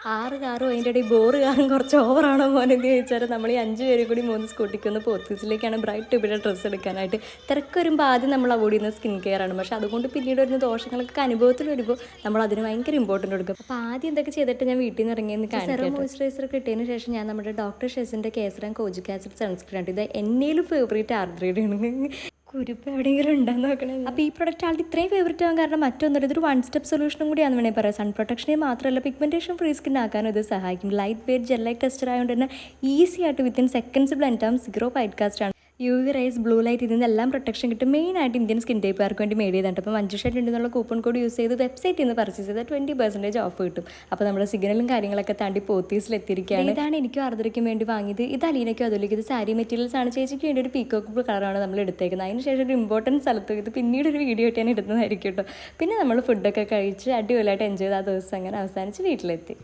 6 കാറും അതിൻ്റെ ഇടയിൽ ബോറ് കാറും കുറച്ച് ഓവറാണോ മോനെന്ന് ചോദിച്ചാൽ നമ്മൾ ഈ 5 പേരും കൂടി 3 സ്കൂട്ടിക്ക് ഒന്ന് പോത്തീസിലേക്കാണ് ബ്രൈറ്റ് ടൂബിയുടെ ഡ്രസ്സ് എടുക്കാനായിട്ട്. തിരക്ക് വരുമ്പോൾ ആദ്യം നമ്മൾ അവോയ്ഡ് ചെയ്യുന്ന സ്കിൻ കെയർ ആണ്. പക്ഷേ അതുകൊണ്ട് പിന്നീട് വരുന്ന ദോഷങ്ങളൊക്കെ അനുഭവത്തിൽ വരുമ്പോൾ നമ്മൾ അതിന് ഭയങ്കര ഇമ്പോർട്ടൻ്റ് കൊടുക്കും. അപ്പോൾ ആദ്യം എന്തൊക്കെ ചെയ്തിട്ട് ഞാൻ വീട്ടിൽ നിന്ന് ഇറങ്ങിയെന്ന് കാണിക്കാം. മോയ്സ്ചറൈസർ കിട്ടിയതിന് ശേഷം ഞാൻ നമ്മുടെ ഡോക്ടർ ഷെസിൻ്റെ kesar and kojic acid sunscreen ആണ്. ഇത് എന്നേലും ഫേവറേറ്റ് ആർദ്രയുടെയാണ്. കുരുപ്പ് എവിടെയെങ്കിലും ഉണ്ടെന്ന് നോക്കണേ. അപ്പോൾ ഈ പ്രൊഡക്റ്റ് ആളുടെ ഇത്രയും ഫേവറേറ്റ് ആകാൻ കാരണം മറ്റൊന്നുമില്ല, ഇതൊരു 1 സ്റ്റെപ്പ് സൊല്യൂഷനും കൂടിയാണെന്ന് വേണമെങ്കിൽ പറയാം. സൺ പ്രൊട്ടക്ഷനെ മാത്രമല്ല പിഗ്മെൻറ്റേഷൻ ഫ്രീ സ്കിൻ ആക്കാനും ഇത് സഹായിക്കും. Light weight gel light texture ആയതുകൊണ്ട് തന്നെ ഈസി ആയിട്ട് വിത്തിൻ സെക്കൻഡ്സ് ബ്ലെൻഡ് ആവും. 0 വൈറ്റ് കാസ്റ്റ് ആണ്. UV റേസ്, ബ്ലൂ ലൈറ്റ് ഇതിൽ നിന്നെല്ലാം പ്രൊട്ടക്ഷൻ കിട്ടും. മെയിനായിട്ട് ഇന്ത്യൻ സ്കിൻ ടൈപ്പുകാർക്ക് വേണ്ടി മേഡ് ചെയ്തിട്ടുണ്ട്. അപ്പോൾ 5 എന്നുള്ള കൂപ്പൺ കോഡ് യൂസ് ചെയ്ത് വെബ്സൈറ്റിൽ നിന്ന് പർച്ചേസ് ചെയ്താൽ 20% ഓഫ് കിട്ടും. അപ്പോൾ നമ്മുടെ സിഗ്നലും കാര്യങ്ങളൊക്കെ താണ്ടി പോത്തീസിലെത്തിയിരിക്കുകയാണ്. ഇതാണ് എനിക്കും ആർദ്രയ്ക്കും വേണ്ടി വാങ്ങിയത്. ഇത് അലീനയ്ക്കും അതുലേക്ക് ഇത് സാരി മെറ്റീരിയൽസ് ആണ്. ചേച്ചിക്ക് വേണ്ടി ഒരു പീക്കോക്ക് ബ്ലൂ കളറാണ് നമ്മൾ എടുത്തേക്കുന്നത്. അതിന് ശേഷം ഒരു ഇമ്പോർട്ടൻറ്റ് സ്ഥലത്ത് ഇത് പിന്നീട് ഒരു വീഡിയോ ആയിട്ട് ഞാൻ ഇടുന്നതായിരിക്കും കേട്ടോ. പിന്നെ നമ്മൾ ഫുഡൊക്കെ കഴിച്ച് അടിപൊളിയായിട്ട് എൻജോയ് ചെയ്ത് ആ ദിവസം അങ്ങനെ അവസാനിച്ച് വീട്ടിലെത്തി.